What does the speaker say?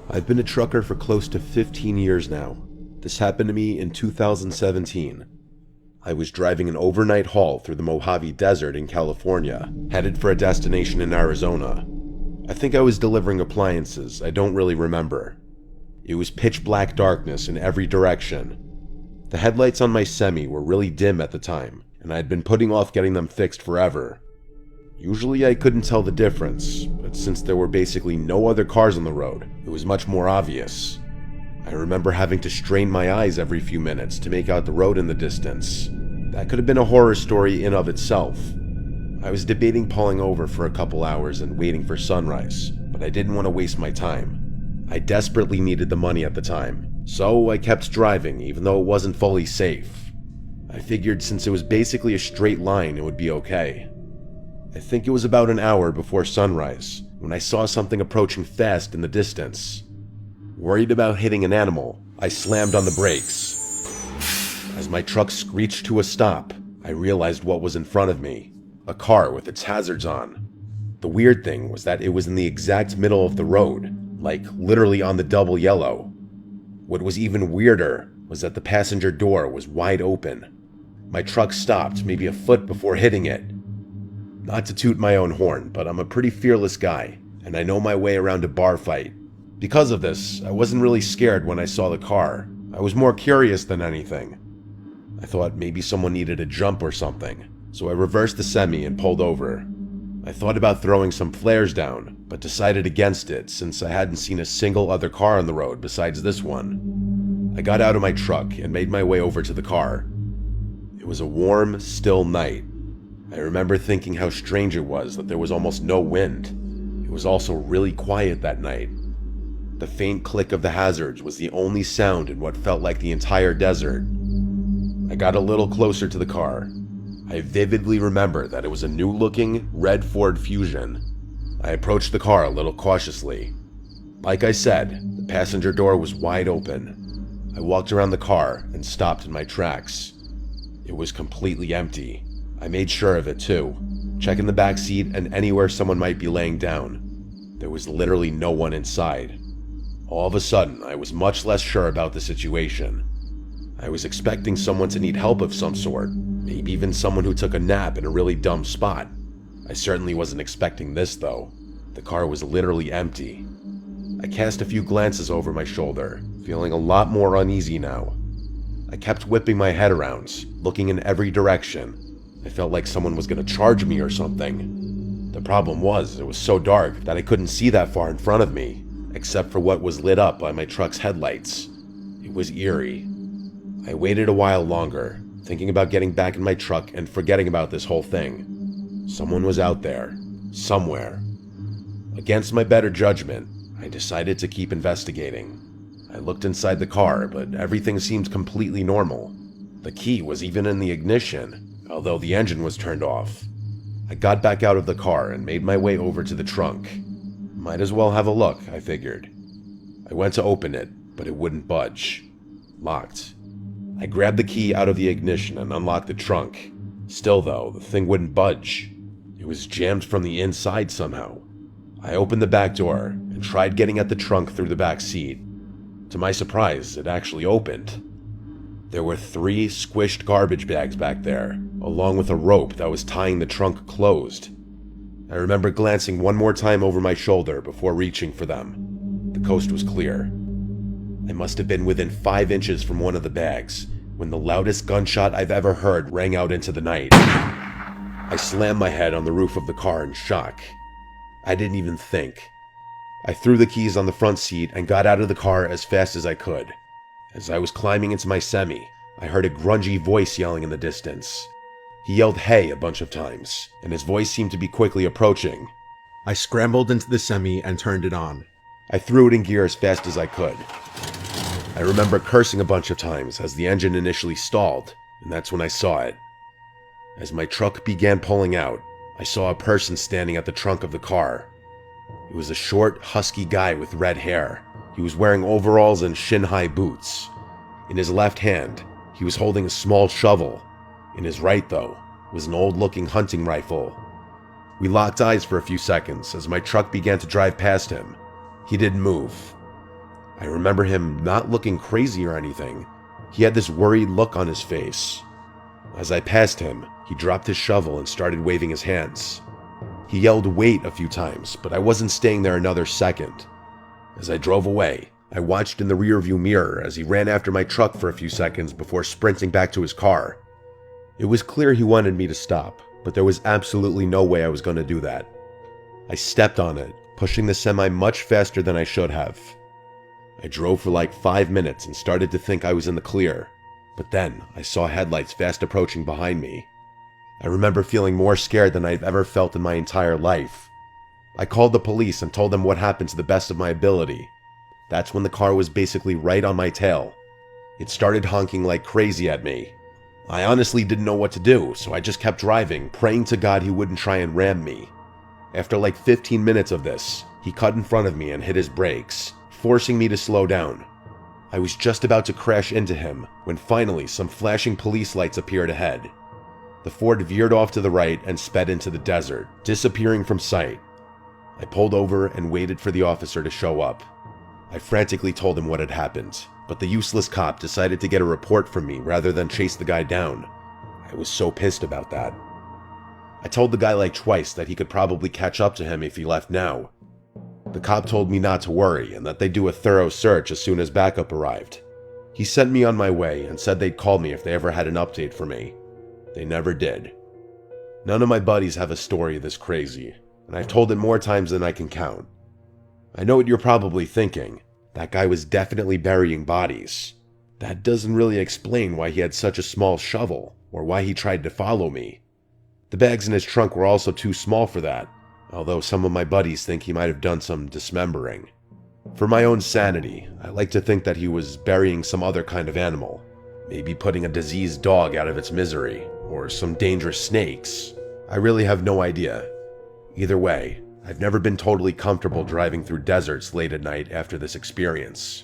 I've been a trucker for close to 15 years now. This happened to me in 2017. I was driving an overnight haul through the Mojave Desert in California, headed for a destination in Arizona. I think I was delivering appliances, I don't really remember. It was pitch black darkness in every direction. The headlights on my semi were really dim at the time, and I had been putting off getting them fixed forever. Usually I couldn't tell the difference, but since there were basically no other cars on the road, it was much more obvious. I remember having to strain my eyes every few minutes to make out the road in the distance. That could have been a horror story in of itself. I was debating pulling over for a couple hours and waiting for sunrise, but I didn't want to waste my time. I desperately needed the money at the time, so I kept driving even though it wasn't fully safe. I figured since it was basically a straight line, it would be okay. I think it was about an hour before sunrise when I saw something approaching fast in the distance. Worried about hitting an animal, I slammed on the brakes. As my truck screeched to a stop, I realized what was in front of me, a car with its hazards on. The weird thing was that it was in the exact middle of the road, like literally on the double yellow. What was even weirder was that the passenger door was wide open. My truck stopped maybe a foot before hitting it. Not to toot my own horn, but I'm a pretty fearless guy, and I know my way around a bar fight. Because of this, I wasn't really scared when I saw the car. I was more curious than anything. I thought maybe someone needed a jump or something, so I reversed the semi and pulled over. I thought about throwing some flares down, but decided against it since I hadn't seen a single other car on the road besides this one. I got out of my truck and made my way over to the car. It was a warm, still night. I remember thinking how strange it was that there was almost no wind. It was also really quiet that night. The faint click of the hazards was the only sound in what felt like the entire desert. I got a little closer to the car. I vividly remember that it was a new-looking red Ford Fusion. I approached the car a little cautiously. Like I said, the passenger door was wide open. I walked around the car and stopped in my tracks. It was completely empty. I made sure of it too, checking the back seat and anywhere someone might be laying down. There was literally no one inside. All of a sudden, I was much less sure about the situation. I was expecting someone to need help of some sort, maybe even someone who took a nap in a really dumb spot. I certainly wasn't expecting this though. The car was literally empty. I cast a few glances over my shoulder, feeling a lot more uneasy now. I kept whipping my head around, looking in every direction. I felt like someone was going to charge me or something. The problem was, it was so dark that I couldn't see that far in front of me, except for what was lit up by my truck's headlights. It was eerie. I waited a while longer, thinking about getting back in my truck and forgetting about this whole thing. Someone was out there, somewhere. Against my better judgment, I decided to keep investigating. I looked inside the car, but everything seemed completely normal. The key was even in the ignition, although the engine was turned off. I got back out of the car and made my way over to the trunk. Might as well have a look, I figured. I went to open it, but it wouldn't budge. Locked. I grabbed the key out of the ignition and unlocked the trunk. Still though, the thing wouldn't budge. It was jammed from the inside somehow. I opened the back door and tried getting at the trunk through the back seat. To my surprise, it actually opened. There were 3 squished garbage bags back there, along with a rope that was tying the trunk closed. I remember glancing one more time over my shoulder before reaching for them. The coast was clear. I must have been within 5 inches from one of the bags when the loudest gunshot I've ever heard rang out into the night. I slammed my head on the roof of the car in shock. I didn't even think. I threw the keys on the front seat and got out of the car as fast as I could. As I was climbing into my semi, I heard a grungy voice yelling in the distance. He yelled "hey" a bunch of times, and his voice seemed to be quickly approaching. I scrambled into the semi and turned it on. I threw it in gear as fast as I could. I remember cursing a bunch of times as the engine initially stalled, and that's when I saw it. As my truck began pulling out, I saw a person standing at the trunk of the car. It was a short, husky guy with red hair. He was wearing overalls and shin-high boots. In his left hand, he was holding a small shovel. In his right, though, was an old-looking hunting rifle. We locked eyes for a few seconds as my truck began to drive past him. He didn't move. I remember him not looking crazy or anything. He had this worried look on his face. As I passed him, he dropped his shovel and started waving his hands. He yelled "wait" a few times, but I wasn't staying there another second. As I drove away, I watched in the rearview mirror as he ran after my truck for a few seconds before sprinting back to his car. It was clear he wanted me to stop, but there was absolutely no way I was going to do that. I stepped on it, pushing the semi much faster than I should have. I drove for like 5 minutes and started to think I was in the clear, but then I saw headlights fast approaching behind me. I remember feeling more scared than I've ever felt in my entire life. I called the police and told them what happened to the best of my ability. That's when the car was basically right on my tail. It started honking like crazy at me. I honestly didn't know what to do, so I just kept driving, praying to God he wouldn't try and ram me. After like 15 minutes of this, he cut in front of me and hit his brakes, forcing me to slow down. I was just about to crash into him when finally some flashing police lights appeared ahead. The Ford veered off to the right and sped into the desert, disappearing from sight. I pulled over and waited for the officer to show up. I frantically told him what had happened, but the useless cop decided to get a report from me rather than chase the guy down. I was so pissed about that. I told the guy like twice that he could probably catch up to him if he left now. The cop told me not to worry and that they'd do a thorough search as soon as backup arrived. He sent me on my way and said they'd call me if they ever had an update for me. They never did. None of my buddies have a story this crazy, and I've told it more times than I can count. I know what you're probably thinking. That guy was definitely burying bodies. That doesn't really explain why he had such a small shovel, or why he tried to follow me. The bags in his trunk were also too small for that, although some of my buddies think he might have done some dismembering. For my own sanity, I like to think that he was burying some other kind of animal, maybe putting a diseased dog out of its misery, or some dangerous snakes. I really have no idea. Either way, I've never been totally comfortable driving through deserts late at night after this experience.